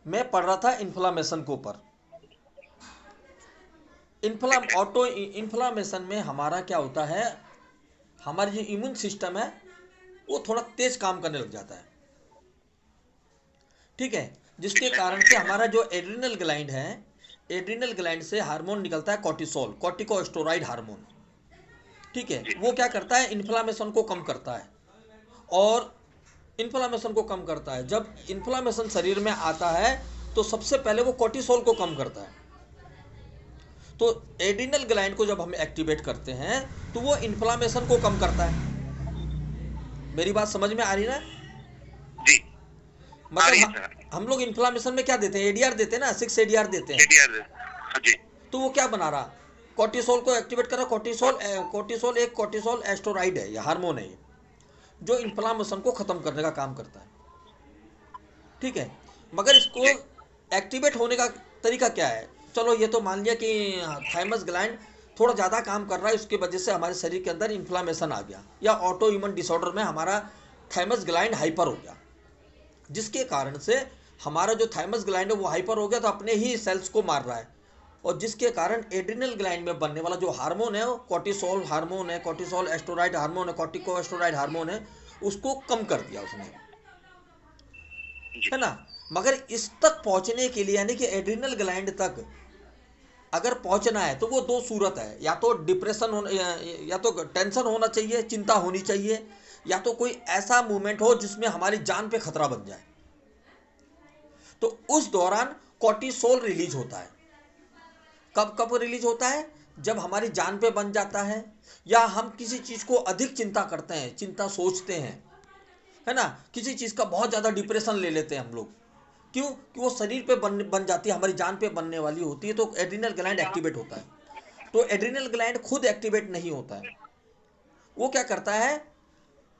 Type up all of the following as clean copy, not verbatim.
मैं पढ़ रहा था इन्फ्लामेशन के ऊपर। ठीक है। ऑटो इन्फ्लामेशन में हमारा क्या होता है, हमारी जो इम्यून सिस्टम है वो थोड़ा तेज काम करने लग जाता है। ठीक है। जिसके ठीक है। कारण से हमारा जो एड्रिनल ग्लैंड है, एड्रिनल ग्लैंड से हार्मोन निकलता है कॉर्टिसोल, कॉर्टिकोस्टेरॉइड हार्मोन। ठीक है। जी। वो क्या करता है, इन्फ्लामेशन को कम करता है। और इन्फ्लामेशन को कम करता है, जब इन्फ्लामेशन शरीर में आता है तो सबसे पहले वो कॉर्टिसोल को कम करता है। तो एड्रिनल ग्लैंड को जब हम एक्टिवेट करते हैं तो वो इन्फ्लामेशन को कम करता है। मेरी बात समझ में आ रही ना? जी। आ मतलब रही है सर, आ रही हम लोग इन्फ्लामेशन में क्या देते हैं, एडीआर देते हैं ना, 6 एडीआर देते है। हैं। एडीआर। हाँ जी। तो वो क्या बना रहा, कॉर्टिसोल को एक्टिवेट कर रहा। कॉर्टिसोल एक कॉर्टिसोल एस्टोराइड है, या हार्मोन है ये, जो इन्फ्लामेशन को खत्म करने का काम करता है। ठीक है। मगर इसको जी। एक्टिवेट होने का तरीका क्या है? चलो ये तो मान लिया कि थाइमस ग्लैंड थोड़ा ज़्यादा काम कर रहा है, उसकी वजह से हमारे शरीर के अंदर इन्फ्लामेशन आ गया, या ऑटो इम्यून डिसऑर्डर में हमारा थाइमस ग्लैंड हाइपर हो गया, जिसके कारण से हमारा जो थाइमस ग्लैंड है वो हाइपर हो गया, तो अपने ही सेल्स को मार रहा है। और जिसके कारण एड्रिनल ग्लैंड में बनने वाला जो हार्मोन है, वो कॉर्टिसोल हार्मोन है, कॉर्टिसोल एस्टोराइड हार्मोन है, कॉर्टिकोस्टेरॉइड हार्मोन है, उसको कम कर दिया उसने। जी। है ना? मगर इस तक पहुंचने के लिए, यानी कि एड्रिनल ग्लैंड तक अगर पहुंचना है, तो वो दो सूरत है, या तो डिप्रेशन होना, या तो टेंशन होना चाहिए, चिंता होनी चाहिए, या तो कोई ऐसा मूवमेंट हो जिसमें हमारी जान पे खतरा बन जाए। तो उस दौरान कॉर्टिसोल रिलीज होता है। कब कब रिलीज होता है? जब हमारी जान पे बन जाता है, या हम किसी चीज को अधिक चिंता करते हैं, चिंता सोचते हैं, है ना, किसी चीज का बहुत ज्यादा डिप्रेशन ले लेते हैं हम लोग। क्यों? कि वो शरीर पे बन जाती है, हमारी जान पे बनने वाली होती है, तो एड्रिनल ग्लैंड एक्टिवेट होता है। तो एड्रिनल ग्लैंड खुद एक्टिवेट नहीं होता है। वो क्या करता है,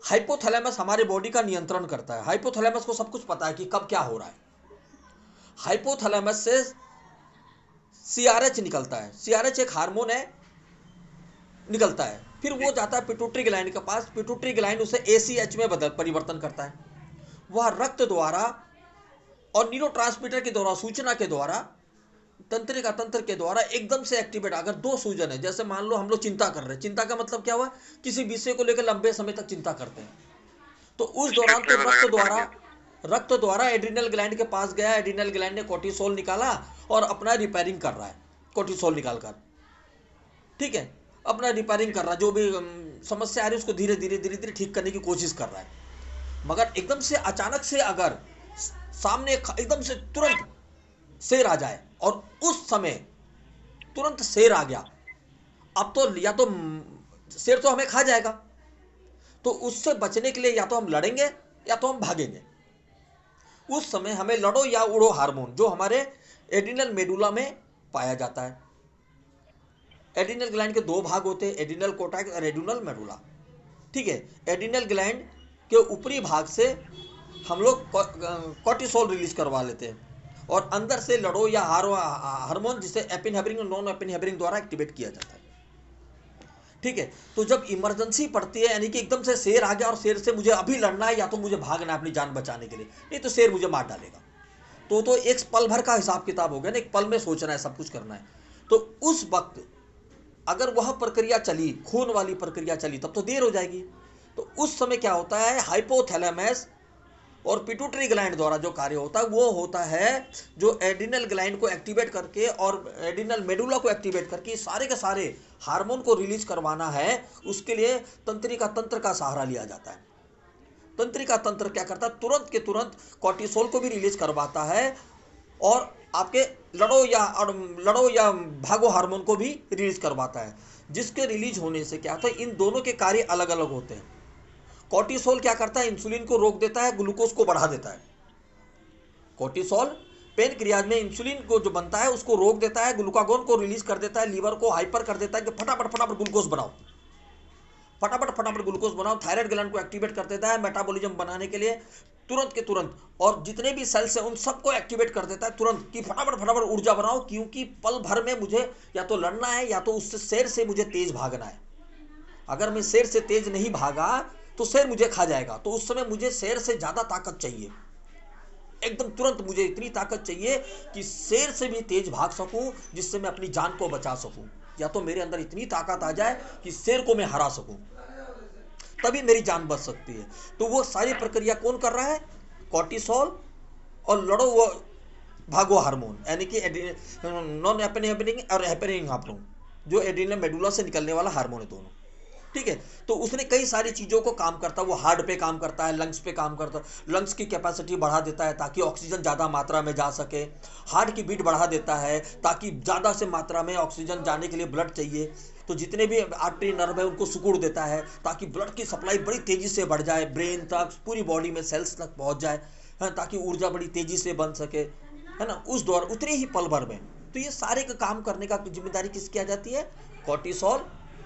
हाइपोथैलेमस हमारे बॉडी का नियंत्रण करता है। हाइपोथैलेमस को सब कुछ पता है कि कब क्या हो रहा है। हाइपोथैलेमस से सीआरएच निकलता है, सीआरएच एक हार्मोन है, निकलता है। फिर जी। वो जाता है पिट्यूटरी ग्लैंड के पास, पिट्यूटरी ग्लैंड उसे एसीएच में बदल परिवर्तन करता है। वह रक्त द्वारा और न्यूरोट्रांसमीटर के द्वारा, सूचना के द्वारा, तंत्रिका तंत्र के द्वारा एकदम से एक्टिवेट। अगर दो सूजन है, जैसे मान लो हम लोग चिंता कर रहे हैं, चिंता का मतलब क्या हुआ, किसी विषय को लेकर लंबे समय तक चिंता करते हैं, तो उस दौरान स्ट्रेस तो लेवल अगर बढ़ गया तो। रक्त द्वारा एड्रिनल ग्लैंड के पास गया, एड्रिनल ग्लैंड ने कोर्टिसोल निकाला और अपना रिपेयरिंग कर रहा है, कोर्टिसोल निकालकर। ठीक है। अपना रिपेयरिंग कर रहा है, जो भी समस्या आ रही है उसको धीरे धीरे धीरे धीरे ठीक करने की कोशिश कर रहा है। मगर एकदम से अचानक से अगर सामने एकदम से तुरंत शेर आ जाए, और उस समय तुरंत शेर आ गया, अब तो या तो शेर तो हमें खा जाएगा, तो उससे बचने के लिए या तो हम लड़ेंगे या तो हम भागेंगे। उस समय हमें लड़ो या उड़ो हार्मोन, जो हमारे एड्रिनल मेडुला में पाया जाता है। एड्रिनल ग्लैंड के दो भाग होते हैं, एड्रिनल कोर्टेक्स और एड्रिनल मेडुला। ठीक है। एड्रिनल ग्लैंड के ऊपरी भाग से हम लोग कॉर्टिसोल रिलीज करवा लेते हैं, और अंदर से लड़ो या हारो हार्मोन, जिसे एपिनहेफ्रिन और नॉन एपिनहेफ्रिन द्वारा एक्टिवेट किया जाता है। ठीक है। तो जब इमरजेंसी पड़ती है, यानी कि एकदम से शेर आ गया और शेर से मुझे अभी लड़ना है, या तो मुझे भागना है अपनी जान बचाने के लिए, नहीं तो शेर मुझे मार डालेगा, तो एक पल भर का हिसाब किताब हो गया ना, एक पल में सोचना है, सब कुछ करना है। तो उस वक्त अगर वह प्रक्रिया चली, खून वाली प्रक्रिया चली, तब तो देर हो जाएगी। तो उस समय क्या होता है, हाइपोथैलेमस और पिट्यूटरी ग्लैंड द्वारा जो कार्य होता है वो होता है, जो एड्रिनल ग्लैंड को एक्टिवेट करके और एड्रिनल मेडुला को एक्टिवेट करके सारे के सारे हार्मोन को रिलीज करवाना है। उसके लिए तंत्रिका तंत्र का सहारा लिया जाता है। तंत्रिका तंत्र क्या करता है, तुरंत के तुरंत कॉर्टिसोल को भी रिलीज करवाता है, और आपके लड़ो या भागो हार्मोन को भी रिलीज करवाता है। जिसके रिलीज होने से क्या होता है, इन दोनों के कार्य अलग अलग होते हैं। कॉर्टिसोल क्या करता है, इंसुलिन को रोक देता है, ग्लूकोज को बढ़ा देता है। कॉर्टिसोल पेनक्रियाज में इंसुलिन को जो बनता है उसको रोक देता है, ग्लूकागोन को रिलीज कर देता है, लीवर को हाइपर कर देता है कि फटाफट फटाफट ग्लूकोज बनाओ, फटाफट फटाफट ग्लूकोज बनाओ। थायराइड ग्लैंड को एक्टिवेट कर देता है मेटाबॉलिज्म बनाने के लिए, तुरंत के तुरंत। और जितने भी सेल्स हैं उन सबको एक्टिवेट कर देता है तुरंत, कि फटाफट फटाफट ऊर्जा बनाओ, क्योंकि पल भर में मुझे या तो लड़ना है, या तो उससे शेर से मुझे तेज भागना है। अगर मैं शेर से तेज नहीं भागा तो शेर मुझे खा जाएगा, तो उस समय मुझे शेर से ज्यादा ताकत चाहिए। एकदम तुरंत मुझे इतनी ताकत चाहिए कि शेर से भी तेज भाग सकूं, जिससे मैं अपनी जान को बचा सकूं, या तो मेरे अंदर इतनी ताकत आ जाए कि शेर को मैं हरा सकूं, तभी मेरी जान बच सकती है। तो वो सारी प्रक्रिया कौन कर रहा है? कॉर्टिसोल और लड़ो वो भागो हार्मोन, यानी कि नॉन एपिनेफ्रिन और एपिनेफ्रिन हार्मोन, जो एड्रिनल मेडुला से निकलने वाला हार्मोन है दोनों। ठीक है, तो उसने कई सारी चीज़ों को काम करता है, वो हार्ट पे काम करता है, लंग्स पे काम करता है, लंग्स की कैपेसिटी बढ़ा देता है ताकि ऑक्सीजन ज़्यादा मात्रा में जा सके, हार्ट की बीट बढ़ा देता है ताकि ज़्यादा से मात्रा में ऑक्सीजन जाने के लिए ब्लड चाहिए, तो जितने भी आर्टरी नर्व है उनको सिकुड़ देता है ताकि ब्लड की सप्लाई बड़ी तेज़ी से बढ़ जाए, ब्रेन तक, पूरी बॉडी में सेल्स तक पहुँच जाए, है, ताकि ऊर्जा बड़ी तेज़ी से बन सके, है ना, उस दौर उतने ही पल भर में। तो ये सारे का काम करने का जिम्मेदारी किसकी आ जाती है? कॉर्टिसोल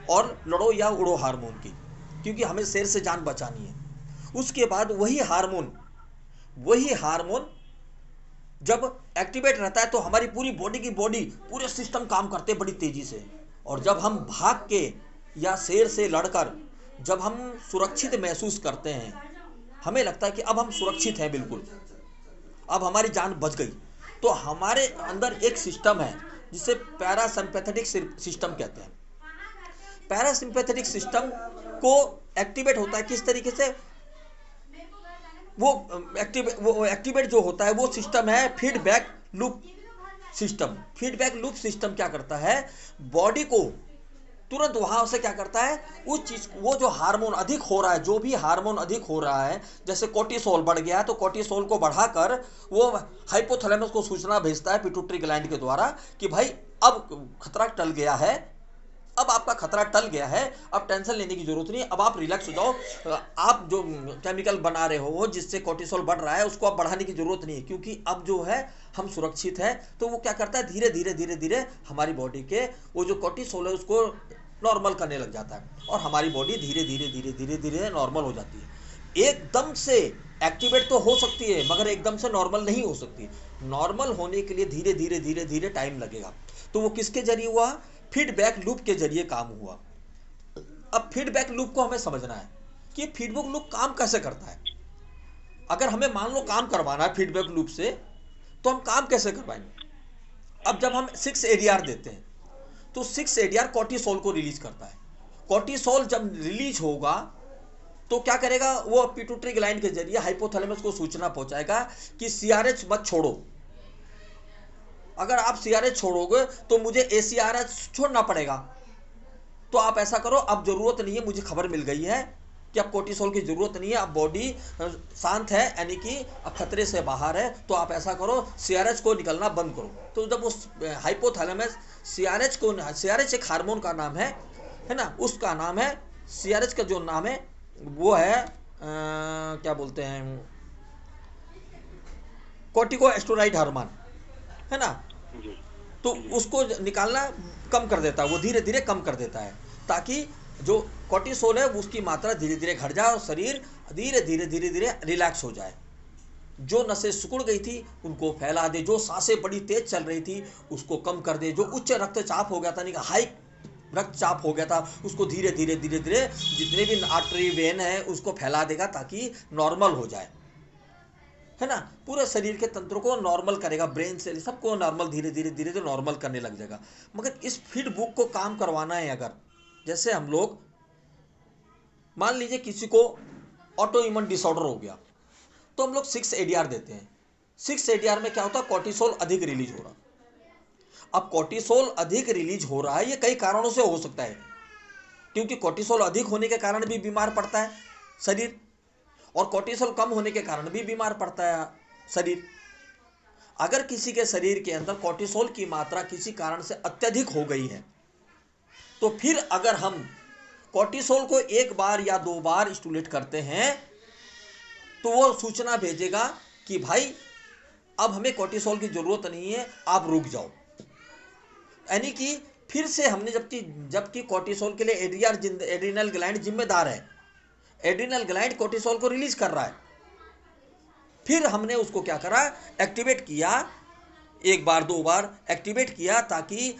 और लड़ो या उड़ो हार्मोन की, क्योंकि हमें शेर से जान बचानी है। उसके बाद वही हार्मोन जब एक्टिवेट रहता है तो हमारी पूरी बॉडी पूरे सिस्टम काम करते हैं बड़ी तेजी से, और जब हम भाग के या शेर से लड़कर जब हम सुरक्षित महसूस करते हैं, हमें लगता है कि अब हम सुरक्षित हैं, बिल्कुल अब हमारी जान बच गई, तो हमारे अंदर एक सिस्टम है जिसे पैरासिम्पैथेटिक सिस्टम कहते हैं। पैरासिम्पैथेटिक सिस्टम को एक्टिवेट होता है किस तरीके से? वो एक्टिवेट जो होता है वो सिस्टम है feedback loop system. Feedback loop system क्या करता है? बॉडी को तुरंत वहां से क्या करता है, उस चीज, वो जो हार्मोन अधिक हो रहा है, जो भी हार्मोन अधिक हो रहा है, जैसे कोर्टिसोल बढ़ गया है तो कोर्टिसोल को बढ़ाकर वो हाइपोथैलेमस को सूचना भेजता है पिट्यूटरी ग्लैंड के द्वारा कि भाई अब खतरा टल गया है, अब आपका खतरा टल गया है, अब टेंशन लेने की जरूरत नहीं, अब आप रिलैक्स हो जाओ, आप जो केमिकल बना रहे हो जिससे कोर्टिसोल बढ़ रहा है उसको अब बढ़ाने की जरूरत नहीं है, क्योंकि अब जो है हम सुरक्षित है। तो वो क्या करता है, धीरे धीरे धीरे धीरे हमारी बॉडी के वो जो कोर्टिसोल है उसको नॉर्मल करने लग जाता है, और हमारी बॉडी धीरे धीरे धीरे धीरे धीरे नॉर्मल हो जाती है। एकदम से एक्टिवेट तो हो सकती है मगर एकदम से नॉर्मल नहीं हो सकती। नॉर्मल होने के लिए धीरे धीरे धीरे धीरे टाइम लगेगा। तो वो किसके जरिए हुआ? फीडबैक लूप के जरिए काम हुआ। अब फीडबैक लूप को हमें समझना है कि फीडबैक लूप काम कैसे करता है। अगर हमें मान लो काम करवाना है फीडबैक लूप से, तो हम काम कैसे करवाएंगे? अब जब हम 6 ADR देते हैं तो 6 ADR कोर्टिसोल को रिलीज करता है। कोर्टिसोल जब रिलीज होगा तो क्या करेगा, वो पिट्यूटरी ग्लैंड के जरिए हाइपोथैलेमस को सूचना पहुंचाएगा कि CRH मत छोड़ो। अगर आप CRH छोड़ोगे तो मुझे ACRH छोड़ना पड़ेगा, तो आप ऐसा करो, अब जरूरत नहीं है, मुझे खबर मिल गई है कि अब कोर्टिसोल की जरूरत नहीं है, अब बॉडी शांत है, यानी कि अब खतरे से बाहर है, तो आप ऐसा करो CRH को निकलना बंद करो। तो जब उस हाइपोथैलेमस CRH एक हार्मोन का नाम है ना, उसका नाम है CRH का जो नाम है वो है क्या बोलते हैं, कॉर्टिकोस्टेरॉइड हार्मोन, है ना। तो उसको निकालना कम कर देता है, वो धीरे धीरे कम कर देता है ताकि जो कोर्टिसोल है उसकी मात्रा धीरे धीरे घट जाए और शरीर धीरे धीरे धीरे धीरे रिलैक्स हो जाए। जो नसें सिकुड़ गई थी उनको फैला दे, जो सांसें बड़ी तेज चल रही थी उसको कम कर दे, जो उच्च रक्तचाप हो गया था, नहीं हाई रक्तचाप हो गया था, उसको धीरे धीरे धीरे धीरे जितने भी आर्टरी वेन है उसको फैला देगा ताकि नॉर्मल हो जाए, है ना। पूरे शरीर के तंत्रों को नॉर्मल करेगा, ब्रेन से सबको नॉर्मल धीरे धीरे धीरे धीरे नॉर्मल करने लग जाएगा। मगर इस फीडबैक को काम करवाना है, अगर जैसे हम लोग मान लीजिए किसी को ऑटो इम्यून डिसऑर्डर हो गया तो हम लोग 6 ADR देते हैं। 6 ADR में क्या होता है, कोर्टिसोल अधिक रिलीज हो रहा। अब कोर्टिसोल अधिक रिलीज हो रहा है, ये कई कारणों से हो सकता है, क्योंकि कोर्टिसोल अधिक होने के कारण भी बीमार पड़ता है शरीर, और कोर्टिसोल कम होने के कारण भी बीमार पड़ता है शरीर। अगर किसी के शरीर के अंदर कोर्टिसोल की मात्रा किसी कारण से अत्यधिक हो गई है तो फिर अगर हम कोर्टिसोल को 1 बार या 2 बार स्टिमुलेट करते हैं तो वो सूचना भेजेगा कि भाई अब हमें कोर्टिसोल की जरूरत नहीं है, आप रुक जाओ। यानी कि फिर से हमने जबकि कोर्टिसोल के लिए एड्रिनल ग्लैंड जिम्मेदार है, एड्रिनल ग्लैंड कोर्टिसोल को रिलीज कर रहा है, फिर हमने उसको क्या करा, एक्टिवेट किया, 1 बार 2 बार एक्टिवेट किया ताकि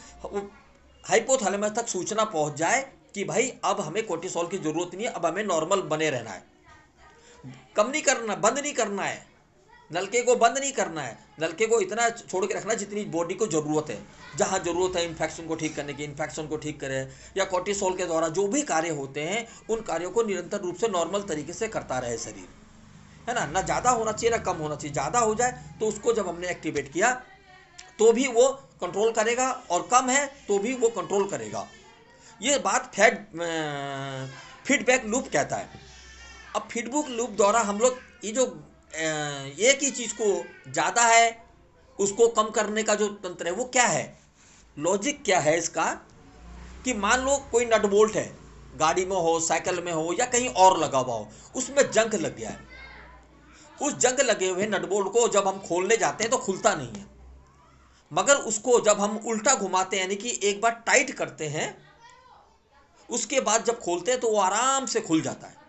हाइपोथैलेमस तक सूचना पहुंच जाए कि भाई अब हमें कोर्टिसोल की जरूरत नहीं है, अब हमें नॉर्मल बने रहना है, कम नहीं करना, बंद नहीं करना है, नलके को बंद नहीं करना है, नलके को इतना छोड़ के रखना जितनी बॉडी को ज़रूरत है। जहाँ ज़रूरत है इन्फेक्शन को ठीक करने की, इन्फेक्शन को ठीक करे, या कोर्टिसोल के द्वारा जो भी कार्य होते हैं उन कार्यों को निरंतर रूप से नॉर्मल तरीके से करता रहे शरीर, है ना। ना ज़्यादा होना चाहिए ना कम होना चाहिए। ज़्यादा हो जाए तो उसको जब हमने एक्टिवेट किया तो भी वो कंट्रोल करेगा, और कम है तो भी वो कंट्रोल करेगा। ये बात फीडबैक लूप कहता है। अब फीडबैक लूप द्वारा हम लोग ये जो एक ही चीज़ को ज़्यादा है उसको कम करने का जो तंत्र है वो क्या है, लॉजिक क्या है इसका, कि मान लो कोई नट बोल्ट है, गाड़ी में हो, साइकिल में हो, या कहीं और लगा हुआ हो, उसमें जंग लग गया है। उस जंग लगे हुए नट बोल्ट को जब हम खोलने जाते हैं तो खुलता नहीं है, मगर उसको जब हम उल्टा घुमाते हैं यानी कि एक बार टाइट करते हैं, उसके बाद जब खोलते हैं तो वो आराम से खुल जाता है।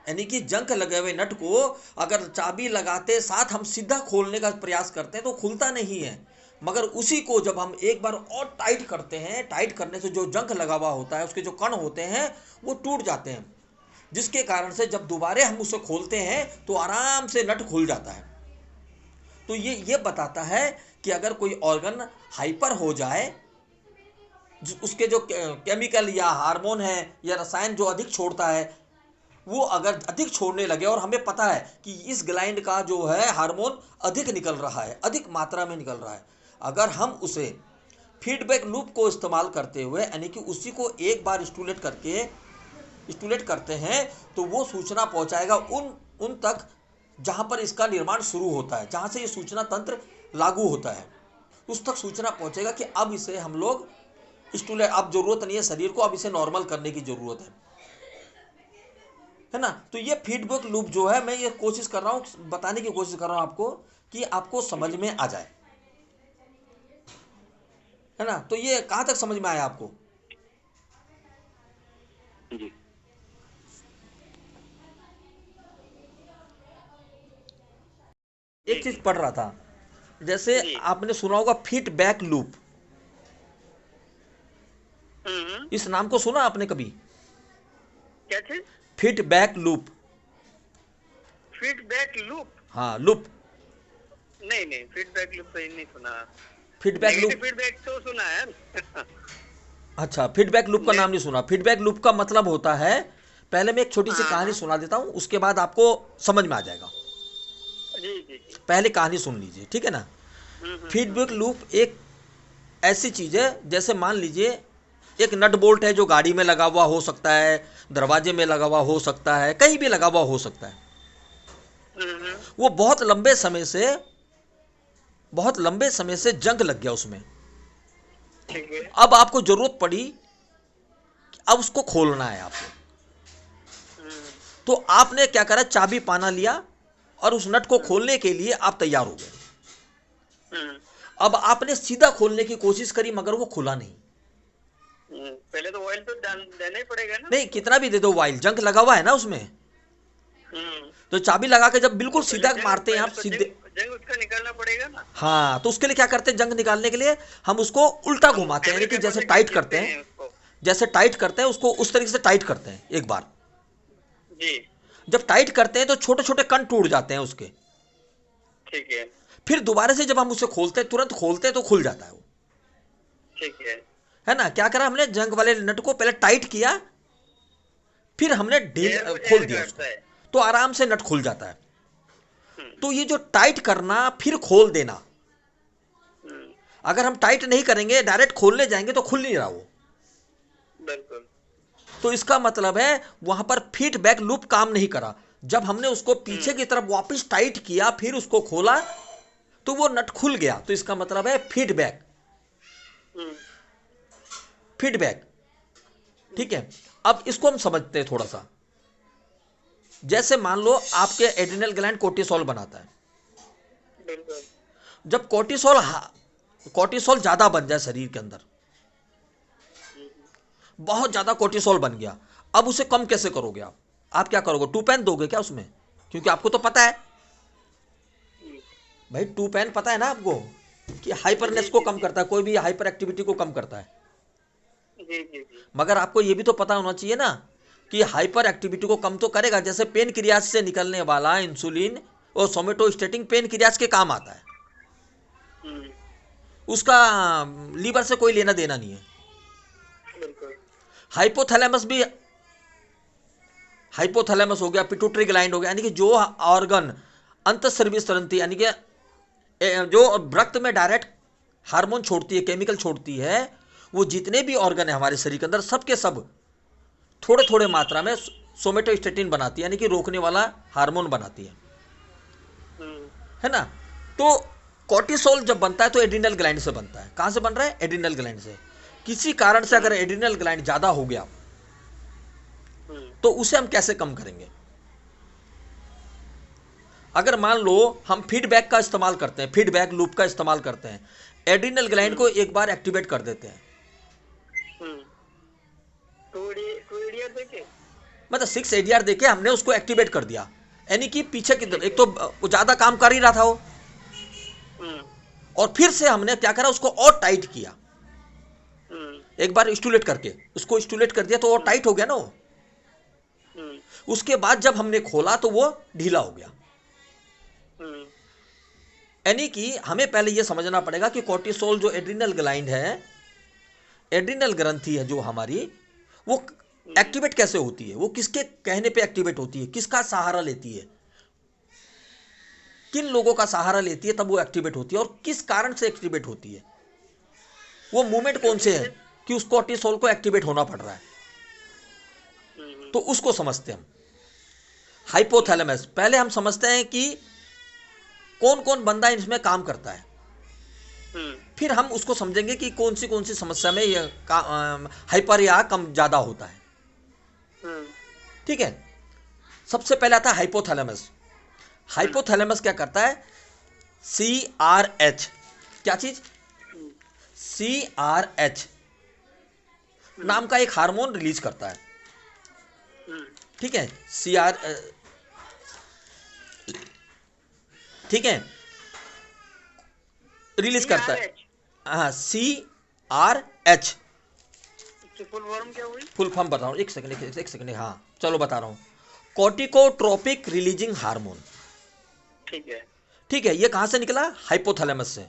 यानी कि जंग लगे हुए नट को अगर चाबी लगाते साथ हम सीधा खोलने का प्रयास करते हैं तो खुलता नहीं है, मगर उसी को जब हम एक बार और टाइट करते हैं, टाइट करने से जो जंग लगा हुआ होता है उसके जो कण होते हैं वो टूट जाते हैं, जिसके कारण से जब दोबारा हम उसे खोलते हैं तो आराम से नट खुल जाता है। तो ये बताता है कि अगर कोई ऑर्गन हाइपर हो जाए, उसके जो केमिकल या हार्मोन है या रसायन जो अधिक छोड़ता है वो अगर अधिक छोड़ने लगे, और हमें पता है कि इस ग्लैंड का जो है हार्मोन अधिक निकल रहा है, अधिक मात्रा में निकल रहा है, अगर हम उसे फीडबैक लूप को इस्तेमाल करते हुए यानी कि उसी को एक बार स्टूलेट करते हैं तो वो सूचना पहुंचाएगा उन तक जहां पर इसका निर्माण शुरू होता है, जहां से ये सूचना तंत्र लागू होता है, उस तक सूचना पहुंचेगा कि अब इसे हम लोग स्टूलेट, अब जरूरत नहीं है शरीर को, अब इसे नॉर्मल करने की जरूरत है ना। तो ये फीडबैक लूप जो है, मैं ये कोशिश कर रहा हूँ बताने की कोशिश कर रहा हूँ आपको कि आपको समझ में आ जाए, है ना। तो ये कहाँ तक समझ में आया आपको? जी एक चीज पढ़ रहा था, जैसे जी। आपने सुना होगा फीडबैक लूप, इस नाम को सुना आपने कभी? क्या चीज? Feedback loop. Feedback loop? हाँ, लूप। नहीं नहीं, फीडबैक लूप तो नहीं सुना। फीडबैक लूप, फीडबैक तो सुना है। अच्छा, फीडबैक लूप का नाम नहीं सुना। फीडबैक लूप का मतलब होता है, पहले मैं एक छोटी सी कहानी सुना देता हूँ, उसके बाद आपको समझ में आ जाएगा। जी जी जी। पहले कहानी सुन लीजिए, ठीक है ना। फीडबैक लूप एक ऐसी चीज है, जैसे मान लीजिए एक नट बोल्ट है जो गाड़ी में लगा हुआ हो सकता है, दरवाजे में लगा हुआ हो सकता है, कहीं भी लगा हुआ हो सकता है। वो बहुत लंबे समय से जंग लग गया उसमें। ठीक है। अब आपको जरूरत पड़ी कि अब उसको खोलना है आपको, तो आपने क्या करा, चाबी पाना लिया और उस नट को खोलने के लिए आप तैयार हो गए। अब आपने सीधा खोलने की कोशिश करी मगर वो खुला नहीं। पहले तो ऑयल तो देना ही पड़ेगा ना। नहीं, कितना भी दे दो, वाइल जंग लगा हुआ है ना उसमें, तो चाबी लगा के जब बिल्कुल सीधा मारते हैं आप, सीधे जंग उसका निकालना पड़ेगा ना। हाँ, तो उसके लिए क्या करते हैं, जंग निकालने के लिए हम उसको उल्टा घुमाते हैं, यानी कि जैसे टाइट करते हैं, जैसे टाइट करते हैं उसको उस तरीके से टाइट करते हैं एक बार। जी। जब टाइट करते हैं तो छोटे छोटे कण टूट जाते हैं उसके। ठीक है। फिर दोबारा से जब हम उसे खोलते हैं, तुरंत खोलते हैं तो खुल जाता है वो, ठीक है ना। क्या करा हमने, जंग वाले नट को पहले टाइट किया, फिर हमने ढील खोल दिया उसको, तो आराम से नट खुल जाता है। तो ये जो टाइट करना फिर खोल देना, अगर हम टाइट नहीं करेंगे डायरेक्ट खोलने जाएंगे तो खुल नहीं रहा वो। बिल्कुल। तो इसका मतलब है वहां पर फीडबैक लूप काम नहीं करा। जब हमने उसको पीछे की तरफ वापस टाइट किया फिर उसको खोला तो वो नट खुल गया। तो इसका मतलब है फीडबैक, फीडबैक, ठीक है। अब इसको हम समझते हैं थोड़ा सा। जैसे मान लो आपके एड्रिनल ग्लैंड कोर्टिसोल बनाता है। बिल्कुल। जब कोर्टिसोल ज्यादा बन जाए शरीर के अंदर, बहुत ज्यादा कोर्टिसोल बन गया, अब उसे कम कैसे करोगे आप क्या करोगे, 2 पेन दोगे क्या उसमें? क्योंकि आपको तो पता है भाई, 2 पेन पता है ना आपको कि हाइपरनेस को कम करता है, कोई भी हाइपर एक्टिविटी को कम करता है। जी जी जी। मगर आपको यह भी तो पता होना चाहिए ना कि हाइपर एक्टिविटी को कम तो करेगा। जैसे पेन क्रियाज से निकलने वाला इंसुलिन और सोमेटोस्टेटिन पेन क्रियाज के काम आता है, हम्म, उसका लीवर से कोई लेना देना नहीं है। बिल्कुल। हाइपोथैलेमस भी, हाइपोथैलेमस हो गया, पिट्यूटरी ग्लैंड हो गया, यानी कि जो ऑर्गन अंतःस्रावी ग्रंथि यानी कि जो रक्त में डायरेक्ट हार्मोन छोड़ती है, केमिकल छोड़ती है, वो जितने भी ऑर्गन है हमारे शरीर के अंदर सबके सब थोड़े थोड़े मात्रा में सोमेटोस्टेटिन बनाती है, यानी कि रोकने वाला हार्मोन बनाती हम्म, है ना। तो कोर्टिसोल जब बनता है तो एड्रिनल ग्लैंड से बनता है। कहां से बन रहा है? एड्रिनल ग्लैंड से। किसी कारण से अगर एड्रिनल ग्लैंड ज्यादा हो गया तो उसे हम कैसे कम करेंगे? अगर मान लो हम फीडबैक का इस्तेमाल करते हैं, फीडबैक लूप का इस्तेमाल करते हैं, एड्रिनल ग्लैंड को एक बार एक्टिवेट कर देते हैं, टू एडीआर देखे, मतलब 6 एडीआर देके हमने उसको एक्टिवेट कर दिया, यानी कि पीछे की तरफ एक तो वो ज्यादा काम कर ही रहा था वो, और फिर से हमने क्या करा, उसको और टाइट किया, एक बार स्टूलेट करके उसको स्टूलेट कर दिया तो वो टाइट हो गया ना वो। उसके बाद जब हमने खोला तो वो ढीला हो गया। यानी कि हमें पहले यह समझना पड़ेगा कि कोर्टिसोल जो एड्रिनल ग्लैंड है, एड्रिनल ग्रंथि है जो हमारी, वो एक्टिवेट कैसे होती है, वो किसके कहने पे एक्टिवेट होती है, किसका सहारा लेती है, किन लोगों का सहारा लेती है तब वो एक्टिवेट होती है, और किस कारण से एक्टिवेट होती है, वो मूवमेंट कौन से है कि उस कोर्टिसोल को एक्टिवेट होना पड़ रहा है। तो उसको समझते हैं हम। हाइपोथैलेमस पहले हम समझते हैं कि कौन कौन बंदा इसमें काम करता है, फिर हम उसको समझेंगे कि कौन सी समस्या में ये हाइपर या कम ज्यादा होता है। ठीक है, सबसे पहले आता है हाइपोथैलेमस। हाइपोथैलेमस क्या करता है? CRH, क्या चीज? CRH नाम का एक हार्मोन रिलीज करता है। ठीक है, ठीक है, रिलीज करता है। हाँ, CRH फुल फॉर्म क्या हुई? फुल फॉर्म बता रहा हूँ, एक सेकंड, हाँ चलो बता रहा हूँ। कॉर्टिकोट्रोपिक रिलीजिंग हार्मोन। ठीक है, ठीक है, ये कहां से निकला? हाइपोथैलेमस से।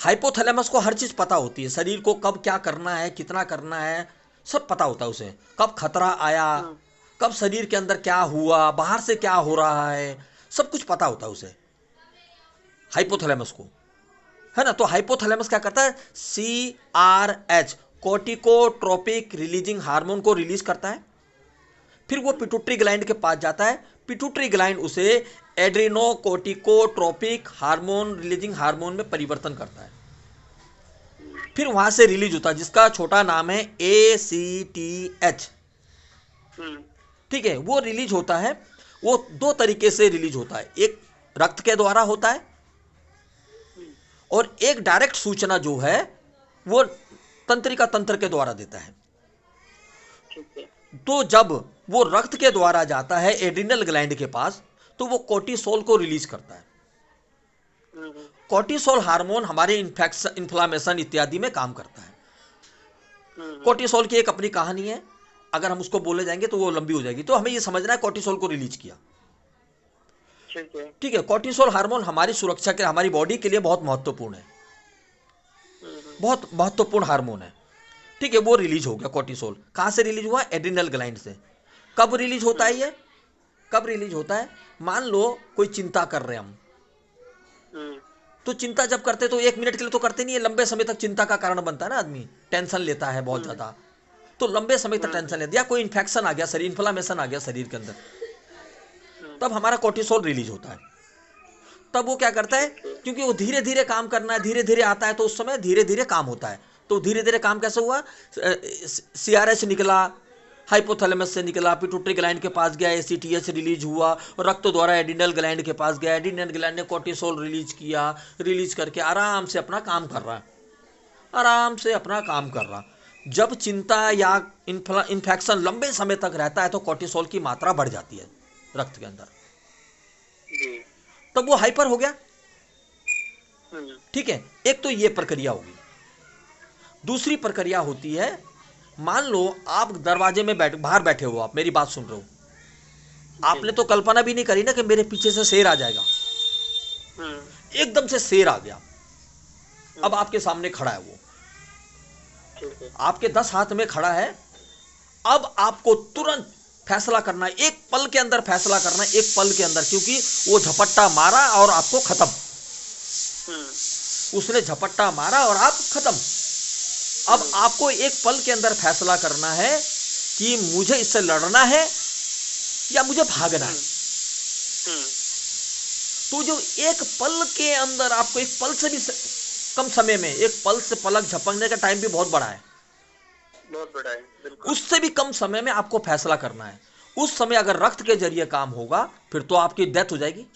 हाइपोथैलेमस को हर चीज पता होती है, शरीर को कब क्या करना है, कितना करना है, सब पता होता है उसे। कब खतरा आया, कब शरीर के अंदर क्या हुआ, बाहर से क्या हो रहा है, सब कुछ पता होता है उसे, हाइपोथैलेमस को, है ना। तो हाइपोथैलेमस क्या करता है? CRH कोर्टिकोट्रोपिक रिलीजिंग हार्मोन को रिलीज करता है। फिर वो पिट्यूटरी ग्लैंड के पास जाता है, पिट्यूटरी ग्लैंड उसे एड्रेनोकोर्टिकोट्रोपिक हार्मोन रिलीजिंग हार्मोन में परिवर्तन करता है। फिर वहां से रिलीज होता है जिसका छोटा नाम है ACTH। ठीक है, वो रिलीज होता है, वो 2 तरीके से रिलीज होता है, एक रक्त के द्वारा होता है और एक डायरेक्ट सूचना जो है वो तंत्रिका तंत्र के द्वारा देता है। तो जब वो रक्त के द्वारा जाता है एड्रिनल ग्लैंड के पास तो वो कोर्टिसोल को रिलीज करता है। कोर्टिसोल हार्मोन हमारे इन्फ्लामेशन इत्यादि में काम करता है। कोर्टिसोल की एक अपनी कहानी है, अगर हम उसको बोले जाएंगे तो वो लंबी हो जाएगी, तो हमें ये समझना है कोर्टिसोल को रिलीज किया। ठीक है, कोर्टिसोल हार्मोन हमारी सुरक्षा के, हमारी बॉडी के लिए बहुत महत्वपूर्ण है, बहुत महत्वपूर्ण हार्मोन है। ठीक है, वो रिलीज हो गया कोर्टिसोल। कहां से रिलीज हुआ? एड्रिनल ग्लैंड से। कब रिलीज होता है ये? कब रिलीज होता है? मान लो कोई चिंता कर रहे हैं हम, तो चिंता जब करते तो 1 मिनट के लिए तो करते नहीं है, लंबे समय तक चिंता का कारण बनता है ना आदमी, टेंशन लेता है बहुत ज्यादा, तो लंबे समय तक टेंशन लेता है, या कोई इन्फेक्शन आ गया शरीर, इन्फ्लामेशन आ गया शरीर के अंदर, तब हमारा कोर्टिसोल रिलीज होता है। तब वो क्या करता है, क्योंकि वो धीरे धीरे काम करना है, धीरे धीरे आता है, तो उस समय धीरे धीरे काम होता है। तो धीरे धीरे काम कैसे हुआ? CRH निकला, हाइपोथैलेमस से निकला, पिट्यूटरी ग्लैंड के पास गया, ACTH रिलीज हुआ, और रक्त द्वारा एड्रिनल ग्लैंड के पास गया, एड्रिनल ग्लैंड ने कोर्टिसोल रिलीज किया, रिलीज करके आराम से अपना काम कर रहा है, आराम से अपना काम कर रहा। जब चिंता या इन्फेक्शन लंबे समय तक रहता है तो कोर्टिसोल की मात्रा बढ़ जाती है रक्त के अंदर, तब वो हाइपर हो गया। ठीक है, एक तो ये प्रक्रिया होगी। दूसरी प्रक्रिया होती है, मान लो आप दरवाजे में बाहर बैठे हो, आप मेरी बात सुन रहे हो, आपने तो कल्पना भी नहीं करी ना कि मेरे पीछे से शेर आ जाएगा। एकदम से शेर आ गया। अब आपके सामने खड़ा है वो, ठीक है। आपके 10 हाथ में खड़ा है। अब आपको तुरंत फैसला करना है, एक पल के अंदर फैसला करना है, एक पल के अंदर, क्योंकि वो झपट्टा मारा और आपको खत्म। उसने झपट्टा मारा और आप खत्म। अब आपको एक पल के अंदर फैसला करना है कि मुझे इससे लड़ना है या मुझे भागना है। तो जो एक पल के अंदर आपको, एक पल से भी कम समय में, एक पल से पलक झपकने का टाइम भी बहुत बड़ा है, बहुत बड़ा है, बिल्कुल। उससे भी कम समय में आपको फैसला करना है। उस समय अगर रक्त के जरिए काम होगा फिर तो आपकी डेथ हो जाएगी।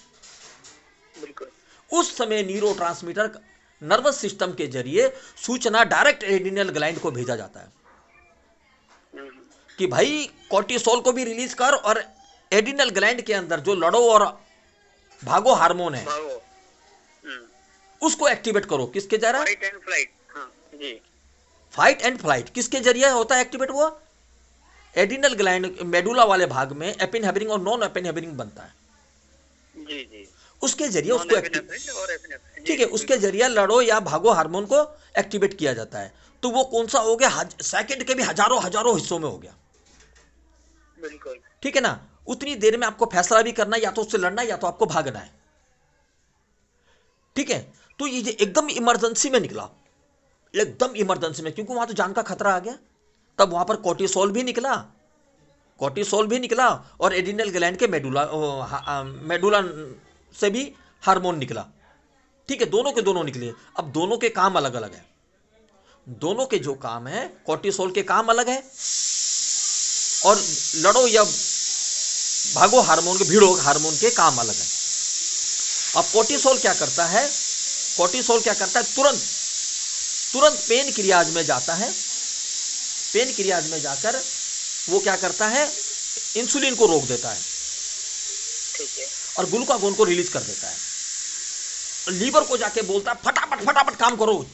बिल्कुल। उस समय न्यूरोट्रांसमीटर नर्वस सिस्टम के जरिए सूचना डायरेक्ट एड्रिनल ग्लैंड को भेजा जाता है कि भाई कोर्टिसोल को भी रिलीज कर, और एड्रिनल ग्लैंड के अंदर जो लड़ो और भागो हार्मोन है उसको एक्टिवेट करो। किसके जरिए? Fight and flight. हाँ जी। फाइट एंड फ्लाइट किसके जरिए होता है एक्टिवेट? वो एड्रिनल ग्लैंड मेडुला वाले भाग में एपिनहेफ्रिन और नॉन एपिनहेफ्रिन बनता है। जी जी। उसके जरिए उसको ठीक है, जी, उसके जरिए लड़ो या भागो हार्मोन को एक्टिवेट किया जाता है। तो वो कौन सा हो गया? सेकंड के भी हजारों हजारों हिस्सों में हो गया। बिल्कुल। ठीक है ना? उतनी देर में आपको फैसला भी करना है, या तो उससे लड़ना है या तो आपको भागना है। ठीक है? तो ये एकदम इमरजेंसी में निकला, एकदम इमरजेंसी में, क्योंकि वहां तो जान का खतरा आ गया। तब वहां पर कोर्टिसोल भी निकला, कोर्टिसोल भी निकला, और एड्रिनल ग्लैंड के मेडुला से भी हार्मोन निकला। ठीक है, दोनों के दोनों निकले। अब दोनों के काम अलग अलग है। दोनों के जो काम है, कोर्टिसोल के काम अलग है, और लड़ो या भागो हार्मोन के, भिड़ो हार्मोन के काम अलग है। अब कोर्टिसोल क्या करता है? कोर्टिसोल क्या करता है? तुरंत तुरंत पेन क्रियाज में जाता है। पेन क्रियाज में जाकर वो क्या करता है? इंसुलिन को रोक देता है, ठीक है। और ग्लूकागोन को रिलीज कर देता है। लीवर को जाके बोलता है फटाफट फटाफट काम करो,